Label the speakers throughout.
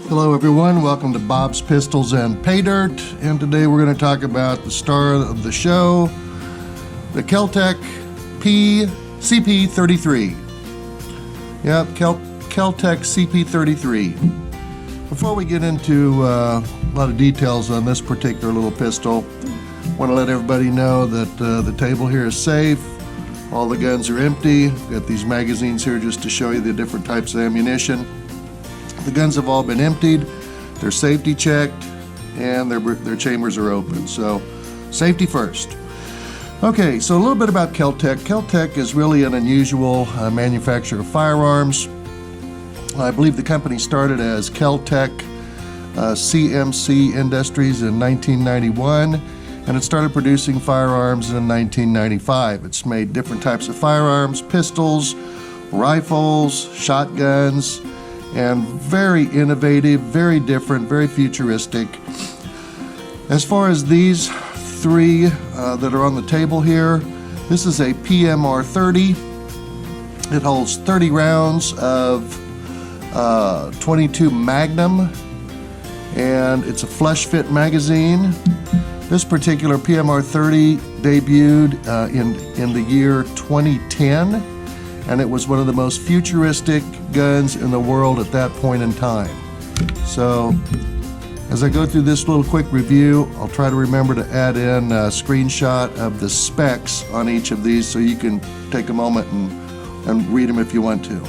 Speaker 1: Hello everyone, welcome to Bob's Pistols and Pay Dirt, and today we're going to talk about the star of the show, the KelTec CP33. Yep, KelTec CP33. Before we get into a lot of details on this particular little pistol, I want to let everybody know that the table here is safe. All the guns are empty. Got these magazines here just to show you the different types of ammunition. The guns have all been emptied, they're safety checked, and their chambers are open. So, safety first. Okay, so a little bit about KelTec. KelTec is really an unusual manufacturer of firearms. I believe the company started as KelTec CMC Industries in 1991, and it started producing firearms in 1995. It's made different types of firearms, pistols, rifles, shotguns, and very innovative, very different, very futuristic. As far as these three that are on the table here, this is a PMR 30. It holds 30 rounds of 22 Magnum, and it's a flush fit magazine. This particular PMR 30 debuted in the year 2010. And it was one of the most futuristic guns in the world at that point in time. So, as I go through this little quick review, I'll try to remember to add in a screenshot of the specs on each of these so you can take a moment and read them if you want to.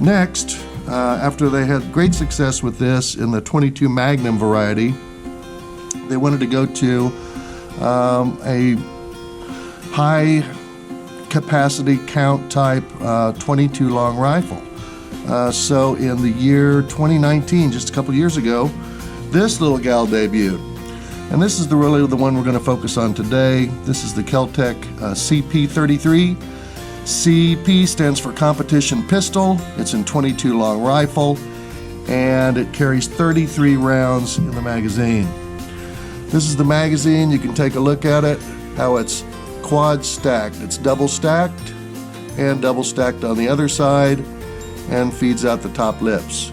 Speaker 1: Next, after they had great success with this in the 22 Magnum variety, they wanted to go to a high capacity count type 22 long rifle. So in the year 2019, just a couple years ago, this little gal debuted. And this is really the one we're going to focus on today. This is the KelTec CP33. CP stands for competition pistol. It's in 22 long rifle, and it carries 33 rounds in the magazine. This is the magazine. You can take a look at it, how it's quad stacked. It's double stacked and double stacked on the other side, and feeds out the top lips.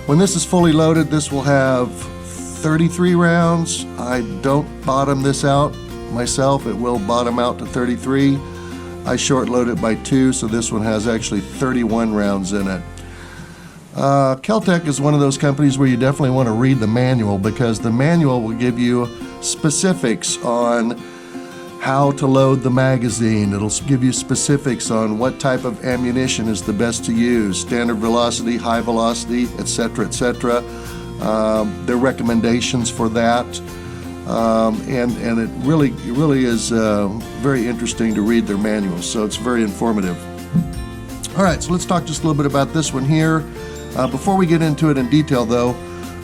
Speaker 1: When this is fully loaded, this will have 33 rounds. I don't bottom this out myself. It will bottom out to 33. I short load it by 2, so this one has actually 31 rounds in it. KelTec is one of those companies where you definitely want to read the manual, because the manual will give you specifics on how to load the magazine. It'll give you specifics on what type of ammunition is the best to use, standard velocity, high velocity, etc., etc. Their recommendations for that, and it really is very interesting to read their manuals. So it's very informative. All right, so let's talk just a little bit about this one here. Before we get into it in detail, though,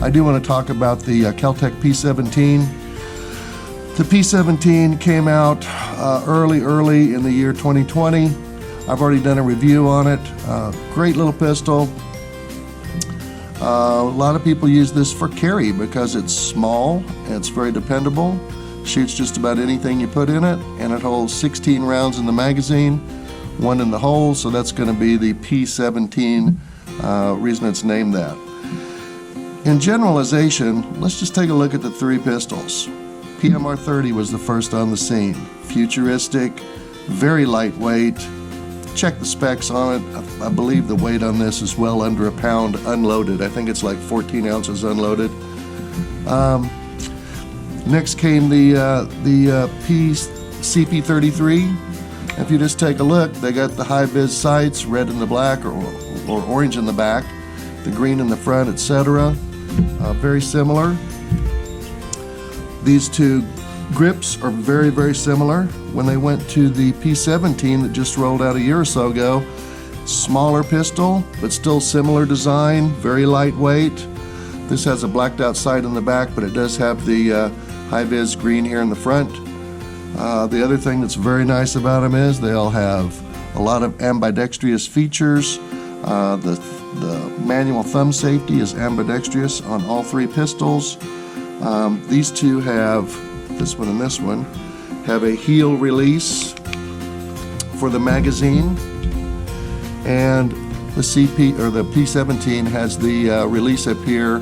Speaker 1: I do want to talk about the KelTec P17. The P17 came out early in the year 2020. I've already done a review on it. Great little pistol. A lot of people use this for carry because it's small and it's very dependable. Shoots just about anything you put in it, and it holds 16 rounds in the magazine, 1 in the hole, so that's going to be the P17. Reason it's named that. In generalization, let's just take a look at the three pistols. PMR 30 was the first on the scene. Futuristic, very lightweight. Check the specs on it. I believe the weight on this is well under a pound unloaded. I think it's like 14 ounces unloaded. Next came the CP33. If you just take a look, they got the high-vis sights, red in the black or orange in the back, the green in the front, etc. Very similar. These two grips are very, very similar. When they went to the P17 that just rolled out a year or so ago, smaller pistol, but still similar design, very lightweight. This has a blacked out sight in the back, but it does have the high-vis green here in the front. The other thing that's very nice about them is they all have a lot of ambidextrous features. The manual thumb safety is ambidextrous on all three pistols. These two have, this one and this one, have a heel release for the magazine, and the P17 has the release up here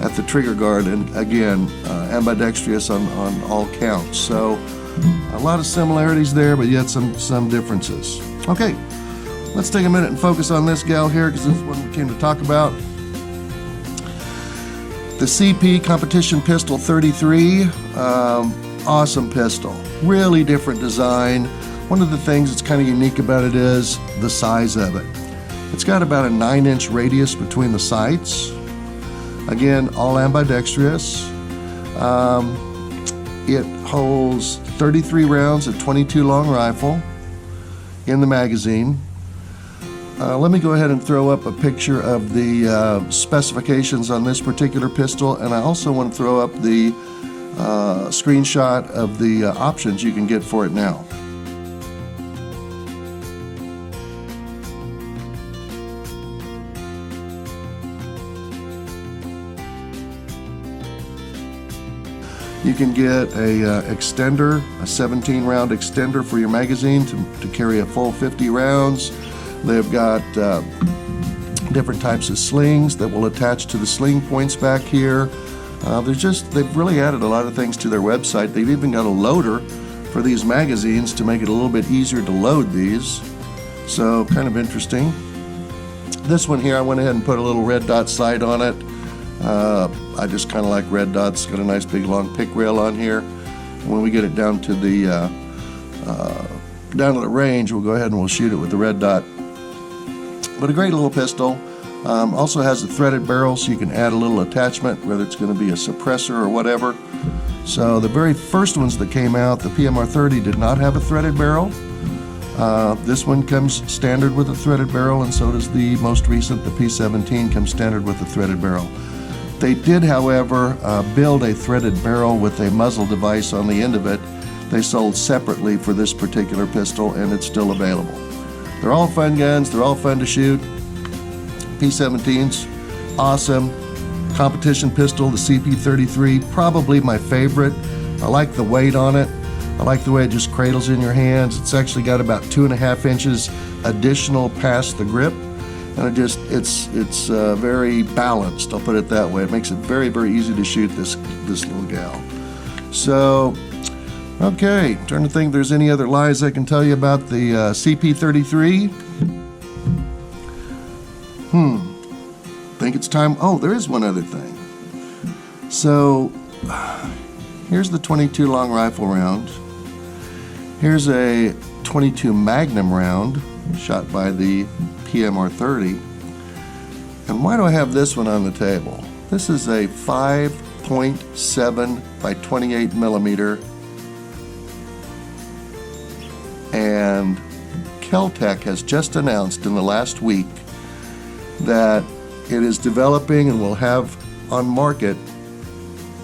Speaker 1: at the trigger guard, and again, ambidextrous on all counts. So a lot of similarities there, but yet some differences. Okay, let's take a minute and focus on this gal here, because this is what we came to talk about. The CP Competition Pistol 33, awesome pistol, really different design. One of the things that's kind of unique about it is the size of it. It's got about a 9-inch radius between the sights. Again, all ambidextrous. It holds 33 rounds of .22 long rifle in the magazine. Let me go ahead and throw up a picture of the specifications on this particular pistol, and I also want to throw up the screenshot of the options you can get for it now. You can get a extender, a 17-round extender for your magazine to carry a full 50 rounds. They've got different types of slings that will attach to the sling points back here. They've really added a lot of things to their website. They've even got a loader for these magazines to make it a little bit easier to load these. So kind of interesting. This one here, I went ahead and put a little red dot sight on it. I just kind of like red dots. Got a nice big long pick rail on here. When we get it down to the range, we'll go ahead and we'll shoot it with the red dot. But a great little pistol. Also has a threaded barrel, so you can add a little attachment, whether it's going to be a suppressor or whatever. So the very first ones that came out, the PMR 30 did not have a threaded barrel. This one comes standard with a threaded barrel, and so does the most recent, the P17, comes standard with a threaded barrel. They did, however, build a threaded barrel with a muzzle device on the end of it. They sold separately for this particular pistol, and it's still available. They're all fun guns. They're all fun to shoot. P17's awesome. Competition pistol, the CP33, probably my favorite. I like the weight on it. I like the way it just cradles in your hands. It's actually got about 2.5 inches additional past the grip, and it's very balanced. I'll put it that way. It makes it very, very easy to shoot this little gal. So, okay, trying to think if there's any other lies I can tell you about the CP33. Think it's time. Oh, there is one other thing. So, here's the .22 long rifle round. Here's a .22 Magnum round shot by the PMR 30. And why do I have this one on the table? This is a 5.7 by 28 millimeter, and KelTec has just announced in the last week that it is developing and will have on market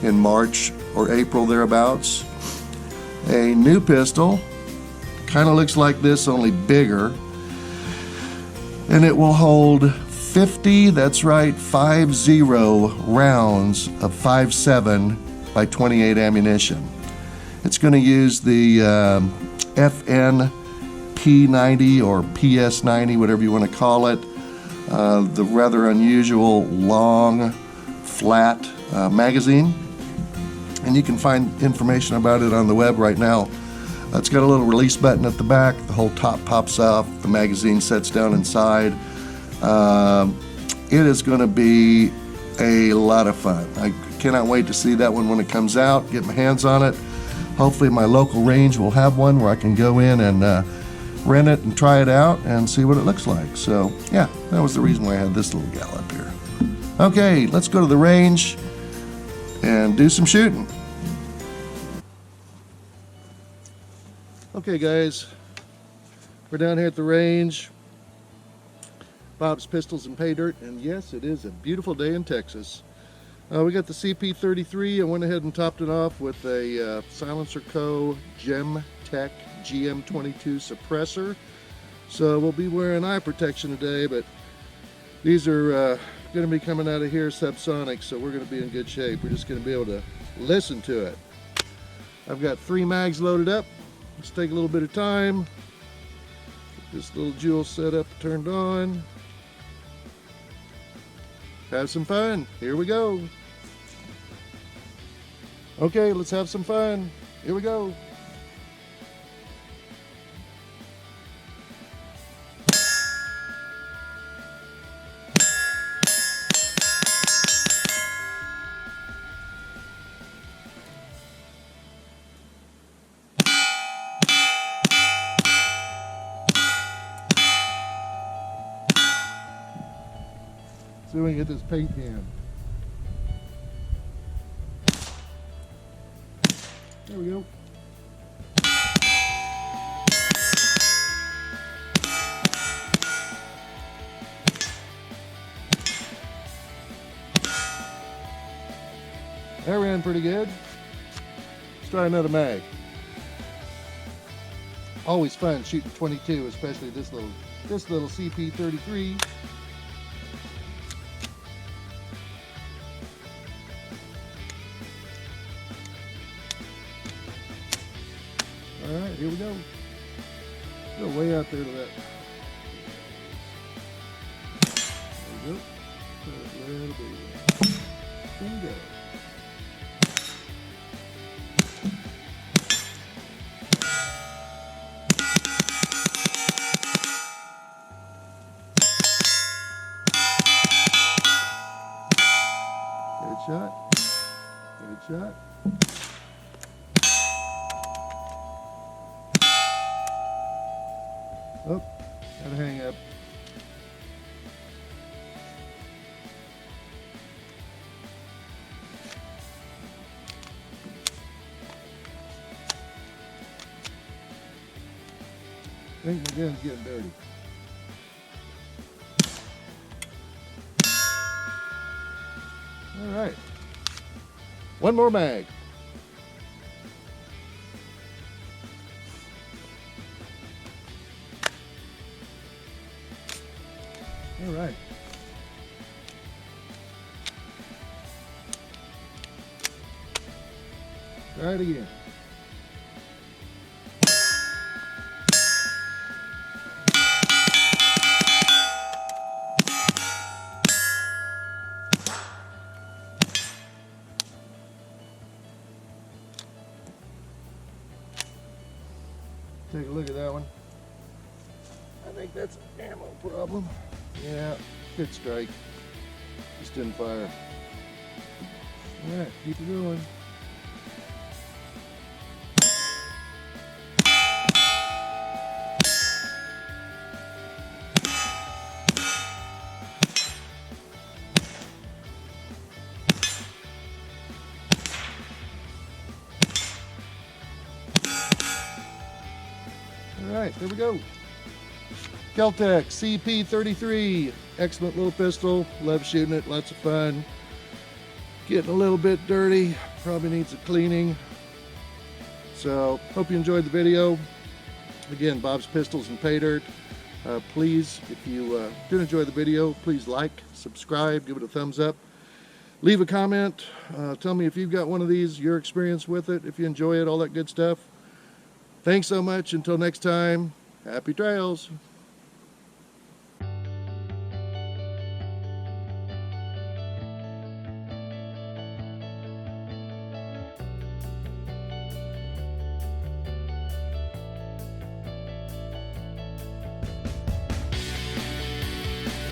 Speaker 1: in March or April thereabouts a new pistol. Kind of looks like this, only bigger, and it will hold 50, that's right, 50 rounds of 5.7 by 28 ammunition. It's going to use the FN P90 or PS90, whatever you want to call it, the rather unusual long flat magazine, and you can find information about it on the web right now. It's got a little release button at the back. The whole top pops off. The magazine sets down inside. It is going to be a lot of fun. I cannot wait to see that one when it comes out, get my hands on it. Hopefully my local range will have one where I can go in and rent it and try it out and see what it looks like. So yeah, that was the reason why I had this little gal up here. Okay, let's go to the range and do some shooting. Okay guys, we're down here at the range, Bob's Pistols and Pay Dirt, and yes, it is a beautiful day in Texas. We got the CP33. I went ahead and topped it off with a Silencer Co. KelTec GM22 suppressor. So we'll be wearing eye protection today, but these are going to be coming out of here subsonic, so we're going to be in good shape. We're just going to be able to listen to it. I've got 3 mags loaded up. Let's take a little bit of time. This little jewel setup turned on. Have some fun. Here we go. Okay, let's have some fun. Here we go. See if we can get this paint can. There we go. That ran pretty good. Let's try another mag. Always fun shooting 22, especially this little CP33. All right, here we go. Go way out there to that. There we go. Put a little bit. Bingo. Good shot. Good shot. Oh, gotta hang up. I think my gun's getting dirty. All right. One more mag. All right. Try it again. Take a look at that one. I think that's an ammo problem. Yeah, good strike. Just didn't fire. All right, keep it going. All right, there we go. KelTec CP33, excellent little pistol. Love shooting it, lots of fun. Getting a little bit dirty, probably needs a cleaning. So, hope you enjoyed the video. Again, Bob's Pistols and Pay Dirt. Please, if you did enjoy the video, please like, subscribe, give it a thumbs up. Leave a comment. Tell me if you've got one of these, your experience with it, if you enjoy it, all that good stuff. Thanks so much. Until next time, happy trails.